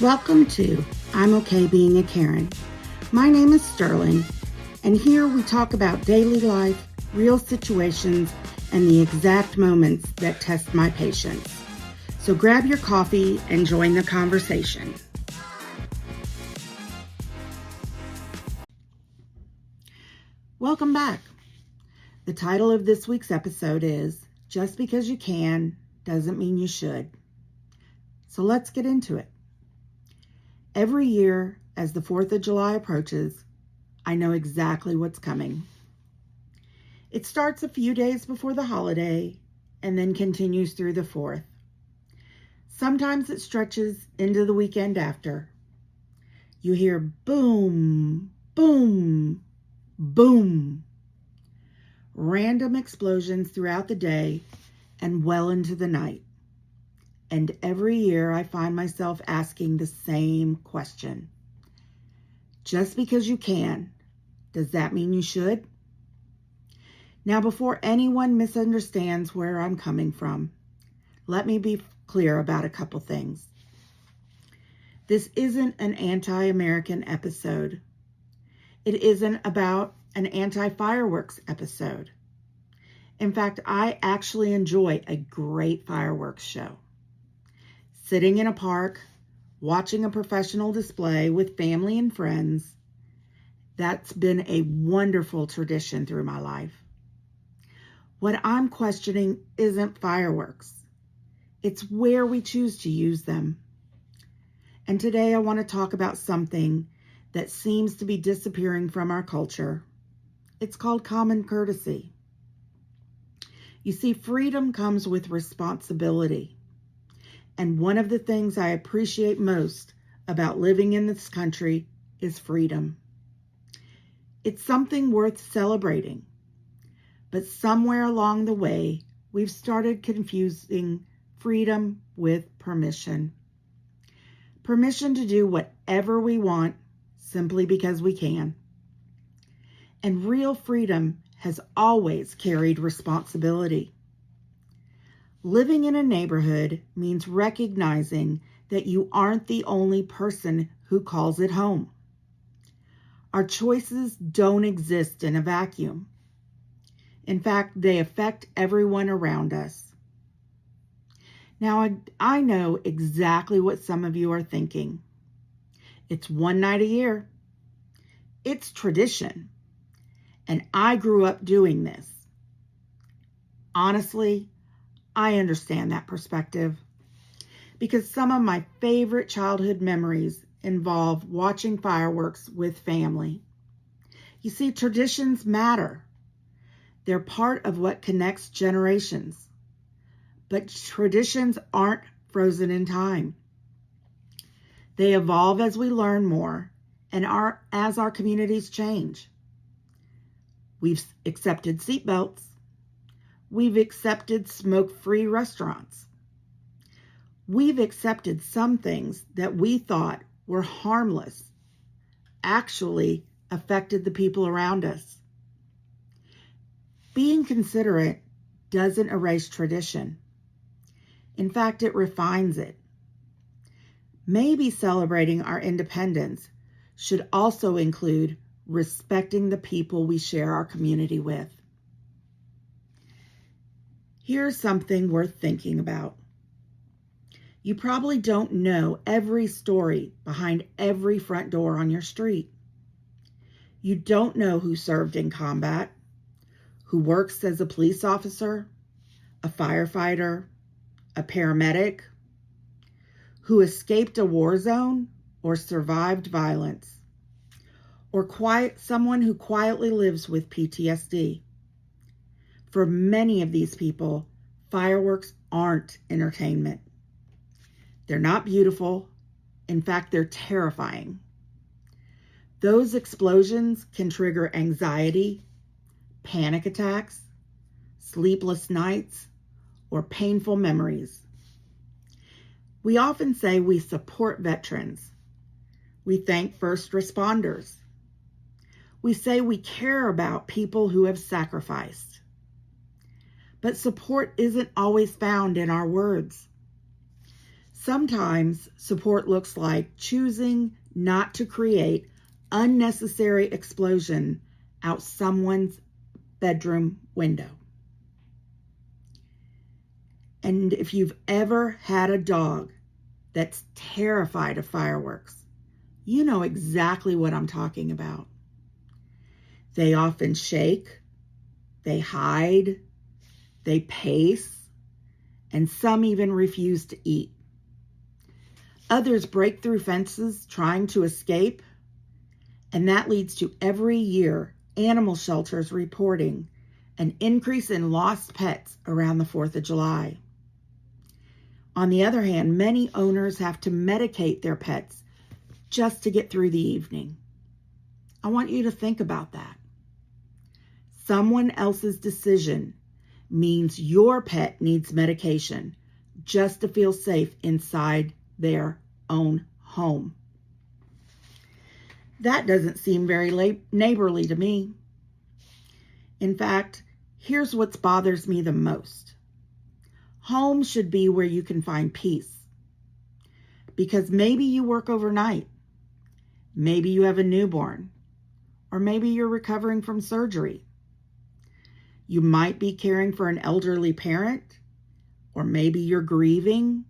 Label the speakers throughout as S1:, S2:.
S1: Welcome to I'm Okay Being a Karen. My name is Sterling, and here we talk about daily life, real situations, and the exact moments that test my patience. So grab your coffee and join the conversation. Welcome back. The title of this week's episode is Just Because You Can Doesn't Mean You Should. So let's get into it. Every year, as the 4th of July approaches, I know exactly what's coming. It starts a few days before the holiday and then continues through the 4th. Sometimes it stretches into the weekend after. You hear boom, boom, boom. Random explosions throughout the day and well into the night. And every year I find myself asking the same question. Just because you can, does that mean you should? Now, before anyone misunderstands where I'm coming from, let me be clear about a couple things. This isn't an anti-American episode. It isn't about an anti-fireworks episode. In fact, I actually enjoy a great fireworks show. Sitting in a park, watching a professional display with family and friends, that's been a wonderful tradition through my life. What I'm questioning isn't fireworks. It's where we choose to use them. And today I want to talk about something that seems to be disappearing from our culture. It's called common courtesy. You see, freedom comes with responsibility. And one of the things I appreciate most about living in this country is freedom. It's something worth celebrating. But somewhere along the way, we've started confusing freedom with permission. Permission to do whatever we want simply because we can. And real freedom has always carried responsibility. Living in a neighborhood means recognizing that you aren't the only person who calls it home. Our choices don't exist in a vacuum. In fact, they affect everyone around us. Now, I know exactly what some of you are thinking. It's one night a year. It's tradition. And I grew up doing this. Honestly, I understand that perspective because some of my favorite childhood memories involve watching fireworks with family. You see, traditions matter. They're part of what connects generations. But traditions aren't frozen in time. They evolve as we learn more and as our communities change. We've accepted seatbelts. We've accepted smoke-free restaurants. We've accepted some things that we thought were harmless actually affected the people around us. Being considerate doesn't erase tradition. In fact, it refines it. Maybe celebrating our independence should also include respecting the people we share our community with. Here's something worth thinking about. You probably don't know every story behind every front door on your street. You don't know who served in combat, who works as a police officer, a firefighter, a paramedic, who escaped a war zone or survived violence, or someone who quietly lives with PTSD. For many of these people, fireworks aren't entertainment. They're not beautiful. In fact, they're terrifying. Those explosions can trigger anxiety, panic attacks, sleepless nights, or painful memories. We often say we support veterans. We thank first responders. We say we care about people who have sacrificed. But support isn't always found in our words. Sometimes support looks like choosing not to create unnecessary explosion out someone's bedroom window. And if you've ever had a dog that's terrified of fireworks, you know exactly what I'm talking about. They often shake, they hide, they pace, and some even refuse to eat. Others break through fences trying to escape, and that leads to every year animal shelters reporting an increase in lost pets around the 4th of July. On the other hand, many owners have to medicate their pets just to get through the evening. I want you to think about that. Someone else's decision means your pet needs medication just to feel safe inside their own home. That doesn't seem very neighborly to me. In fact, here's what bothers me the most. Home should be where you can find peace. Because maybe you work overnight. Maybe you have a newborn. Or maybe you're recovering from surgery. You might be caring for an elderly parent. Or maybe you're grieving.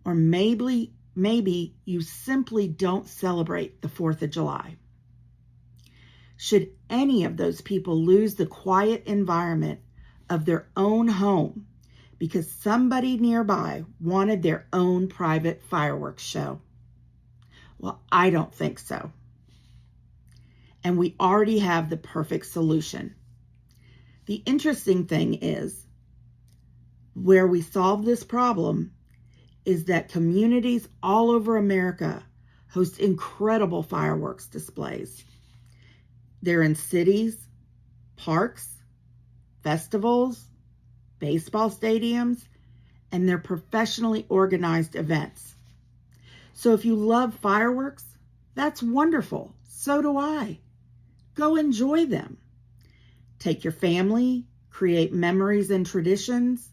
S1: Or maybe you simply don't celebrate the 4th of July. Should any of those people lose the quiet environment of their own home because somebody nearby wanted their own private fireworks show? Well, I don't think so. And we already have the perfect solution. The interesting thing is, where we solve this problem is that communities all over America host incredible fireworks displays. They're in cities, parks, festivals, baseball stadiums, and they're professionally organized events. So if you love fireworks, that's wonderful. So do I. Go enjoy them. Take your family, create memories and traditions,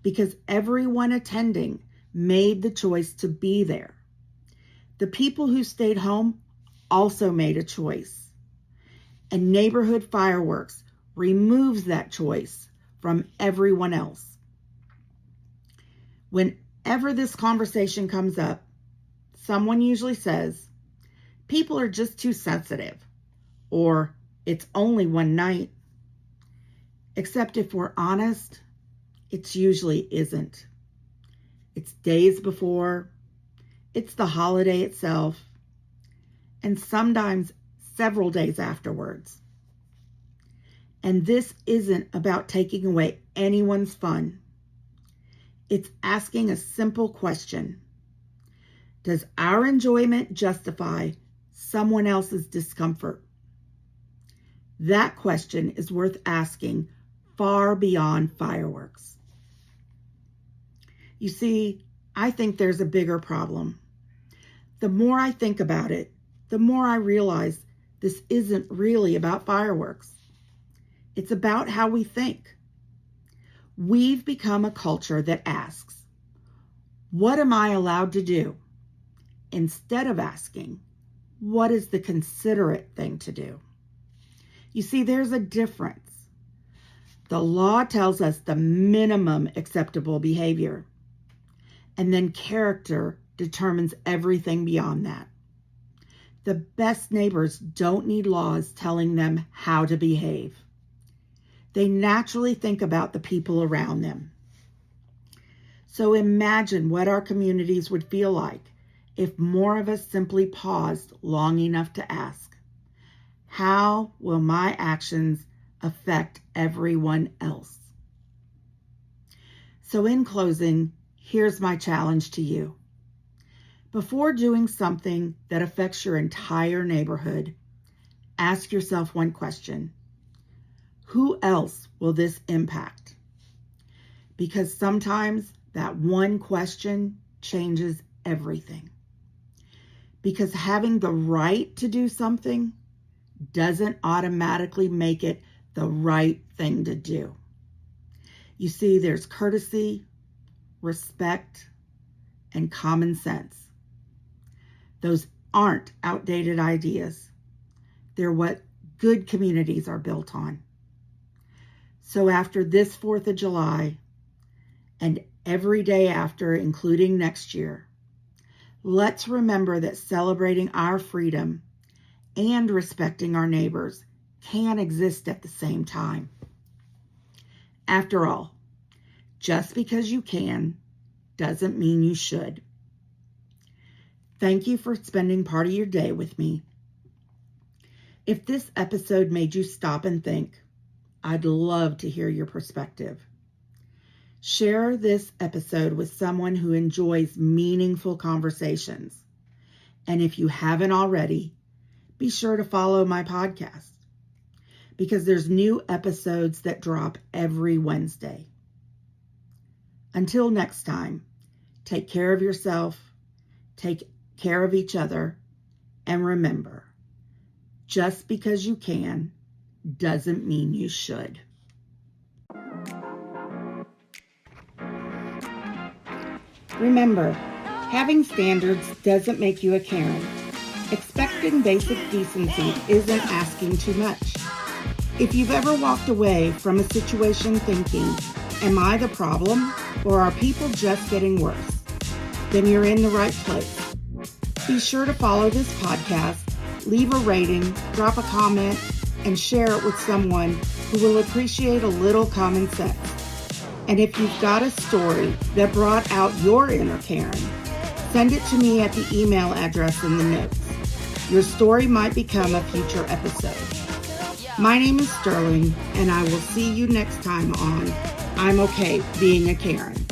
S1: because everyone attending made the choice to be there. The people who stayed home also made a choice. And neighborhood fireworks removes that choice from everyone else. Whenever this conversation comes up, someone usually says, people are just too sensitive, or it's only one night. Except if we're honest, it usually isn't. It's days before, it's the holiday itself, and sometimes several days afterwards. And this isn't about taking away anyone's fun. It's asking a simple question. Does our enjoyment justify someone else's discomfort? That question is worth asking far beyond fireworks. You see, I think there's a bigger problem. The more I think about it, the more I realize this isn't really about fireworks. It's about how we think. We've become a culture that asks, what am I allowed to do? Instead of asking, what is the considerate thing to do? You see, there's a difference. The law tells us the minimum acceptable behavior, and then character determines everything beyond that. The best neighbors don't need laws telling them how to behave. They naturally think about the people around them. So imagine what our communities would feel like if more of us simply paused long enough to ask, how will my actions affect everyone else? So in closing, here's my challenge to you. Before doing something that affects your entire neighborhood, ask yourself one question. Who else will this impact? Because sometimes that one question changes everything. Because having the right to do something doesn't automatically make it the right thing to do. You see, there's courtesy, respect, and common sense. Those aren't outdated ideas. They're what good communities are built on. So after this 4th of July, and every day after, including next year, let's remember that celebrating our freedom and respecting our neighbors can exist at the same time. After all, just because you can doesn't mean you should. Thank you for spending part of your day with me. If this episode made you stop and think, I'd love to hear your perspective. Share this episode with someone who enjoys meaningful conversations. And if you haven't already, be sure to follow my podcast, because there's new episodes that drop every Wednesday. Until next time, take care of yourself, take care of each other, and remember, just because you can doesn't mean you should. Remember, having standards doesn't make you a Karen. Expecting basic decency isn't asking too much. If you've ever walked away from a situation thinking, am I the problem, or are people just getting worse, then you're in the right place. Be sure to follow this podcast, leave a rating, drop a comment, and share it with someone who will appreciate a little common sense. And if you've got a story that brought out your inner Karen, send it to me at the email address in the notes. Your story might become a future episode. My name is Sterling, and I will see you next time on I'm Okay Being a Karen.